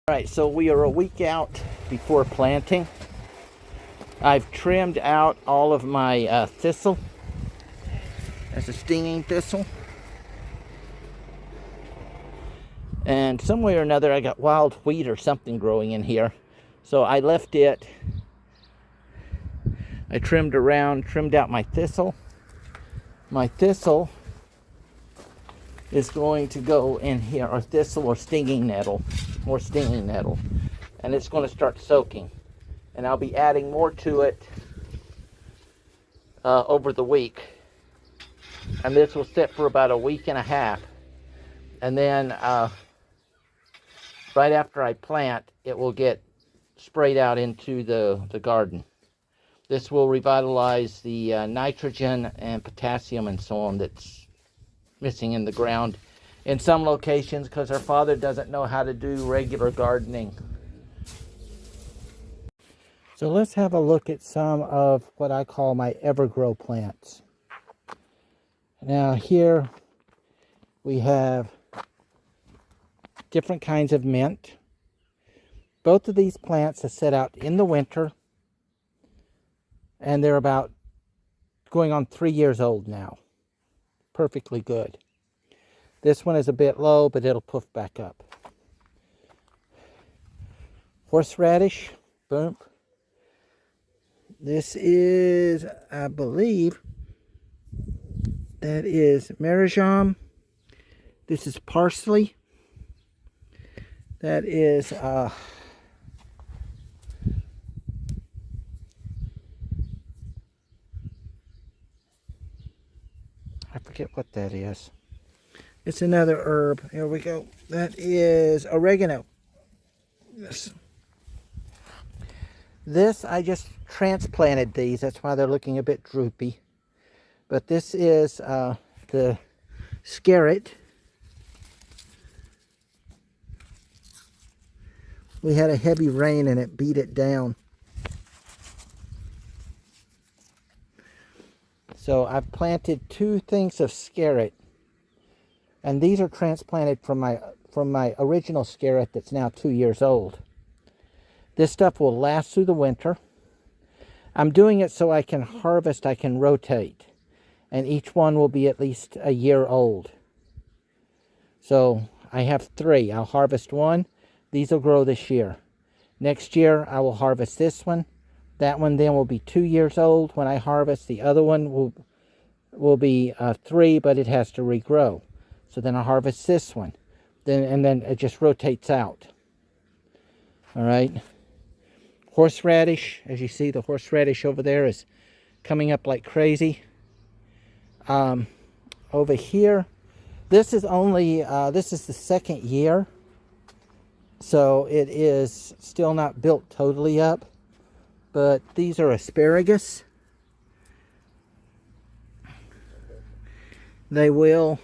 Alright, so we are a week out before planting. I've trimmed out all of my thistle. That's a stinging thistle. And some way or another I got wild wheat or something growing in here. So I left it. I trimmed out my thistle. My thistle is going to go in here, or thistle or stinging nettle, and it's going to start soaking, and I'll be adding more to it over the week, and this will sit for about a week and a half, and then right after I plant, it will get sprayed out into the garden. This will revitalize the nitrogen and potassium and so on that's missing in the ground in some locations, because our father doesn't know how to do regular gardening. So let's have a look at some of what I call my evergrow plants. Now here we have different kinds of mint. Both of these plants are set out in the winter, and they're about going on 3 years old now. Perfectly good. This one is a bit low, but it'll poof back up. Horseradish, boom. This is, I believe, that is marjoram. This is parsley. That is I forget what that is. It's another herb. Here we go. That is oregano. This I just transplanted these. That's why they're looking a bit droopy. But this is the scarlet. We had a heavy rain and it beat it down. So I've planted 2 things of scarlet, and these are transplanted from my original scarlet that's now 2 years old. This stuff will last through the winter. I'm doing it so I can harvest, I can rotate, and each one will be at least a year old. So I have 3. I'll harvest 1. These will grow this year. Next year I will harvest this one. That one then will be 2 years old when I harvest. The other one will be 3, but it has to regrow. So then I'll harvest this one. And then it just rotates out. All right. Horseradish, as you see, the horseradish over there is coming up like crazy. Over here, this is only, this is the 2nd year. So it is still not built totally up. But these are asparagus. They will,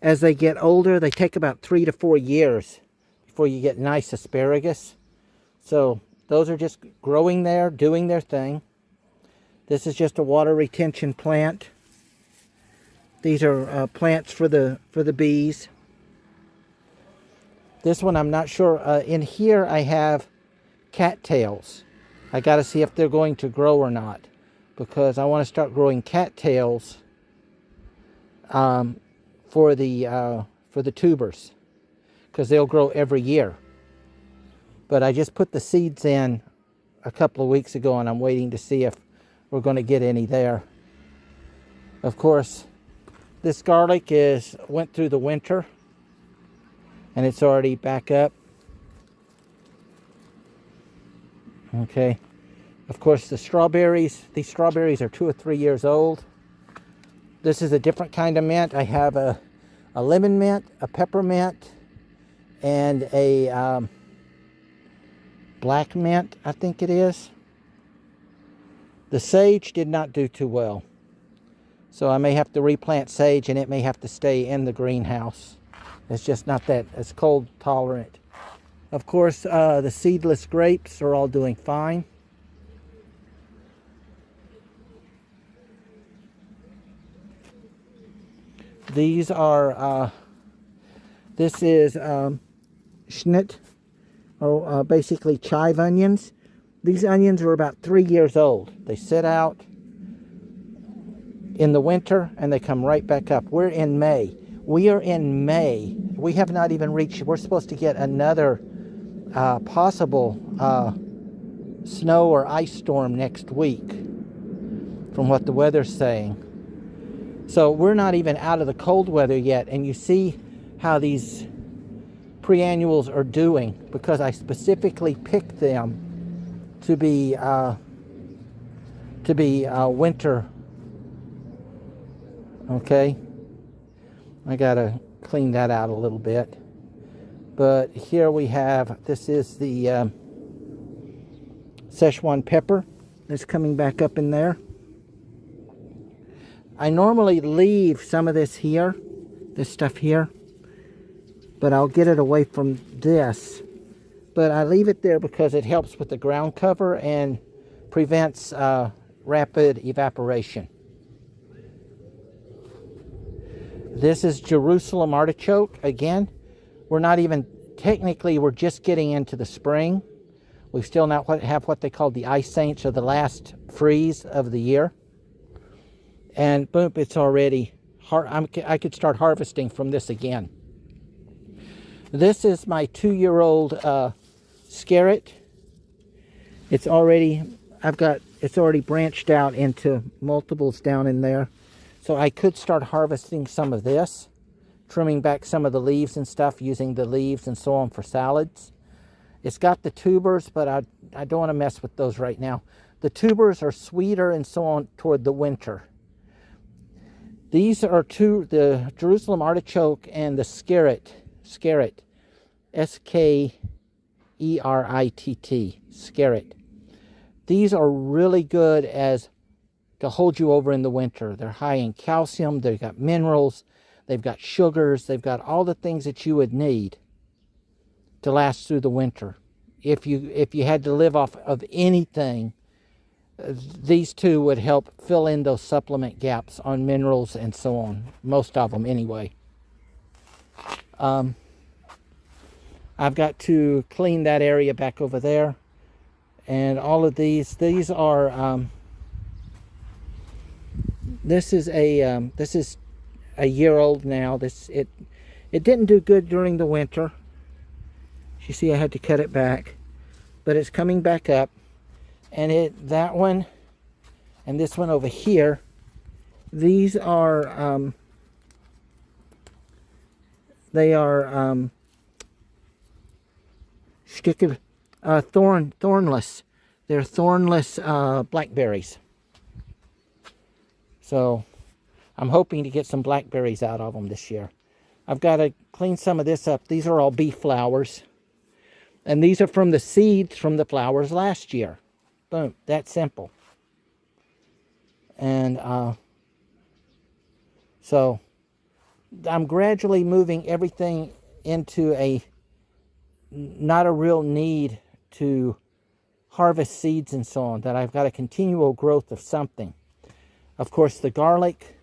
as they get older, they take about 3 to 4 years before you get nice asparagus. So those are just growing there, doing their thing. This is just a water retention plant. These are plants for the bees. This one I'm not sure. In here I have cattails. I got to see if they're going to grow or not, because I want to start growing cattails for the tubers, because they'll grow every year. But I just put the seeds in a couple of weeks ago, and I'm waiting to see if we're going to get any there. Of course, this garlic went through the winter, and it's already back up. Okay, of course the strawberries, these strawberries are 2 or 3 years old. This is a different kind of mint. I have a lemon mint, a peppermint, and a black mint, I think it is. The sage did not do too well. So I may have to replant sage, and it may have to stay in the greenhouse. It's just not that as cold tolerant. Of course, the seedless grapes are all doing fine. These are, this is Schnit are basically chive onions. These onions are about 3 years old. They sit out in the winter and they come right back up. We're in May. We are in May. We have not even reached, we're supposed to get another possible snow or ice storm next week from what the weather's saying. So we're not even out of the cold weather yet, and you see how these pre-annuals are doing because I specifically picked them to be winter. Okay, I gotta clean that out a little bit. But here we have, this is the Szechuan pepper that's coming back up in there. I normally leave some of this here, this stuff here, but I'll get it away from this. But I leave it there because it helps with the ground cover and prevents rapid evaporation. This is Jerusalem artichoke. Again, we're not even, technically we're just getting into the spring. We still not have what they call the ice saints, or the last freeze of the year. And boom, it's already, I could start harvesting from this again. This is my 2-year-old scarrot. It's already, it's already branched out into multiples down in there. So I could start harvesting some of this, trimming back some of the leaves and stuff, using the leaves and so on for salads. It's got the tubers, but I don't want to mess with those right now. The tubers are sweeter and so on toward the winter. These are the Jerusalem artichoke and the scarrot, S-K-E-R-I-T-T, scarrot. These are really good to hold you over in the winter. They're high in calcium, they've got minerals, they've got sugars, they've got all the things that you would need to last through the winter. If you had to live off of anything, these two would help fill in those supplement gaps on minerals and so on. Most of them anyway. I've got to clean that area back over there. And all of these are, this is a year old now. It didn't do good during the winter. You see I had to cut it back, but it's coming back up. And that one and this one over here, these are thornless. They're thornless blackberries. So I'm hoping to get some blackberries out of them this year. I've got to clean some of this up. These are all bee flowers. And these are from the seeds from the flowers last year. Boom, that simple. And so I'm gradually moving everything into not a real need to harvest seeds and so on, that I've got a continual growth of something. Of course, the garlic,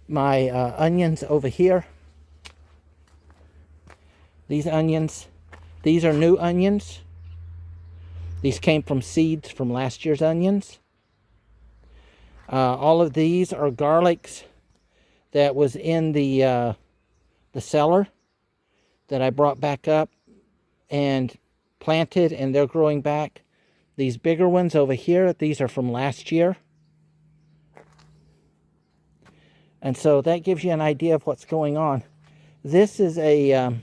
my onions over here. These onions, these are new onions. These came from seeds from last year's onions. All of these are garlics that was in the cellar that I brought back up and planted, and they're growing back. These bigger ones over here, these are from last year. And so that gives you an idea of what's going on. This is a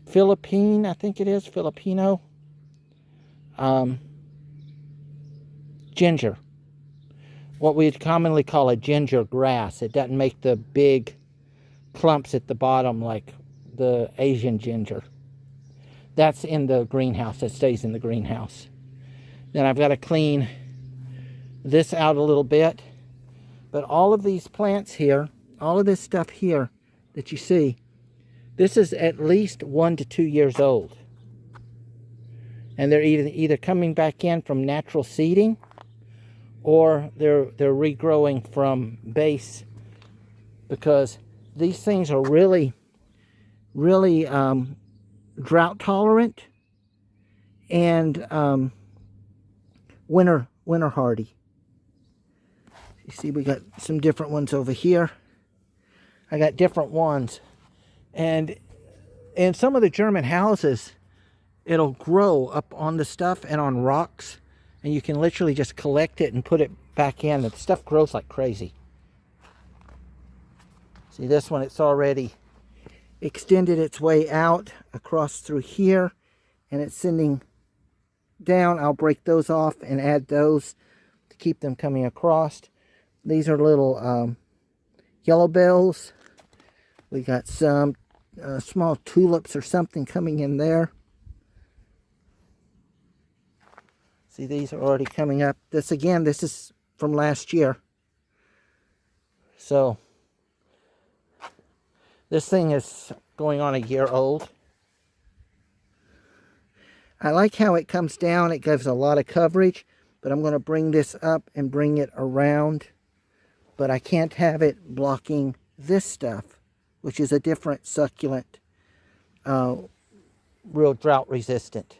Filipino ginger, what we'd commonly call a ginger grass. It doesn't make the big clumps at the bottom like the Asian ginger. That's in the greenhouse. That stays in the greenhouse. Then I've got to clean this out a little bit. But all of these plants here, all of this stuff here that you see, this is at least 1 to 2 years old. And they're either coming back in from natural seeding, or they're regrowing from base, because these things are really drought tolerant and winter hardy. You see, we got some different ones over here. I got different ones, and in some of the German houses, it'll grow up on the stuff and on rocks, and you can literally just collect it and put it back in. The stuff grows like crazy. See, this one, it's already extended its way out across through here, and it's sending down. I'll break those off and add those to keep them coming across. These are little yellow bells. We got some small tulips or something coming in there. See, these are already coming up. This, again, this is from last year. So this thing is going on a year old. I like how it comes down. It gives a lot of coverage, but I'm going to bring this up and bring it around. But I can't have it blocking this stuff, which is a different succulent, real drought resistant.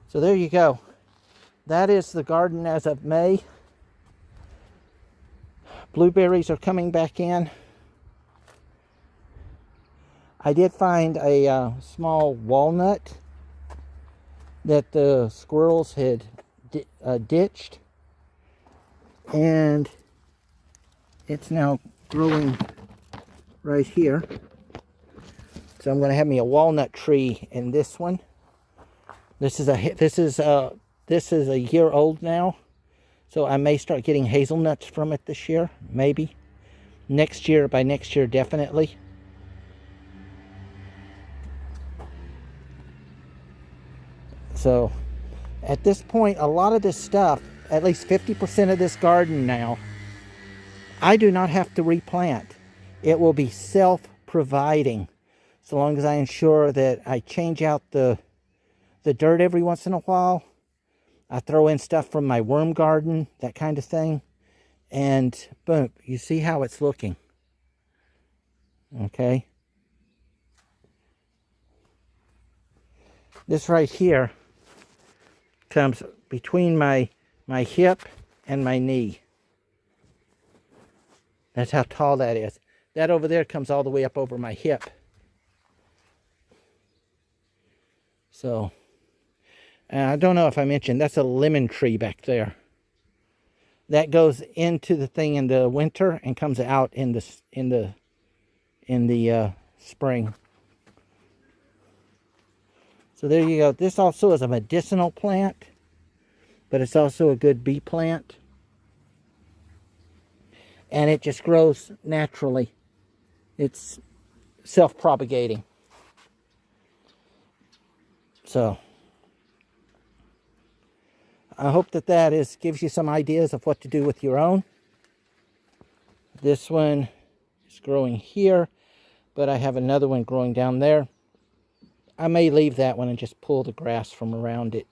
So there you go. That is the garden as of May. Blueberries are coming back in. I did find a small walnut that the squirrels had ditched, and it's now growing right here. So I'm going to have me a walnut tree in this one. This is a year old now, so I may start getting hazelnuts from it this year, maybe. Next year, by next year, definitely. So, at this point, a lot of this stuff, at least 50% of this garden now, I do not have to replant. It will be self-providing, so long as I ensure that I change out the dirt every once in a while. I throw in stuff from my worm garden, that kind of thing. And boom, you see how it's looking. Okay. This right here comes between my hip and my knee. That's how tall that is. That over there comes all the way up over my hip. So, I don't know if I mentioned, that's a lemon tree back there. That goes into the thing in the winter and comes out in the spring. So there you go. This also is a medicinal plant, but it's also a good bee plant. And it just grows naturally. It's self-propagating. So I hope that gives you some ideas of what to do with your own. This one is growing here, but I have another one growing down there. I may leave that one and just pull the grass from around it.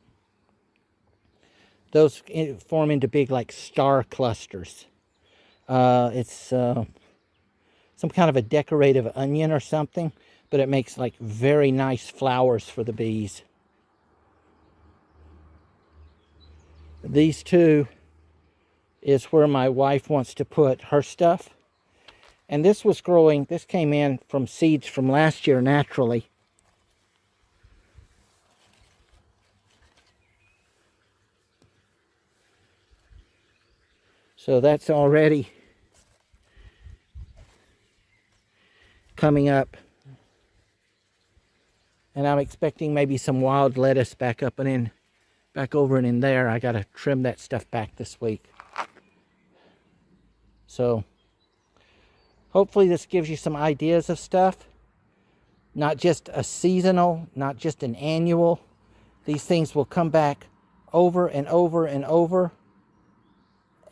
Those form into big, like, star clusters. It's some kind of a decorative onion or something, but it makes, like, very nice flowers for the bees. These two is where my wife wants to put her stuff. And this was growing, this came in from seeds from last year naturally. So that's already coming up. And I'm expecting maybe some wild lettuce back up and in. Back over and in there. I got to trim that stuff back this week. So hopefully this gives you some ideas of stuff. Not just a seasonal, not just an annual. These things will come back over and over and over.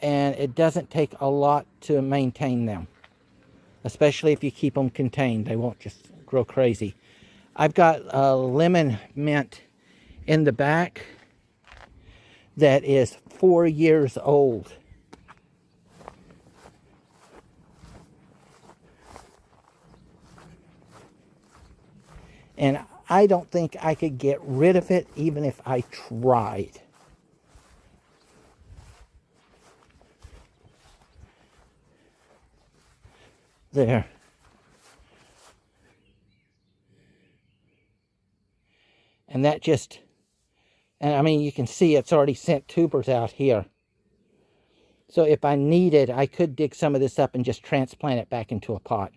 And it doesn't take a lot to maintain them. Especially if you keep them contained. They won't just grow crazy. I've got a lemon mint in the back that is 4 years old. And I don't think I could get rid of it even if I tried. There. And that just, and I mean, you can see it's already sent tubers out here. So if I needed, I could dig some of this up and just transplant it back into a pot.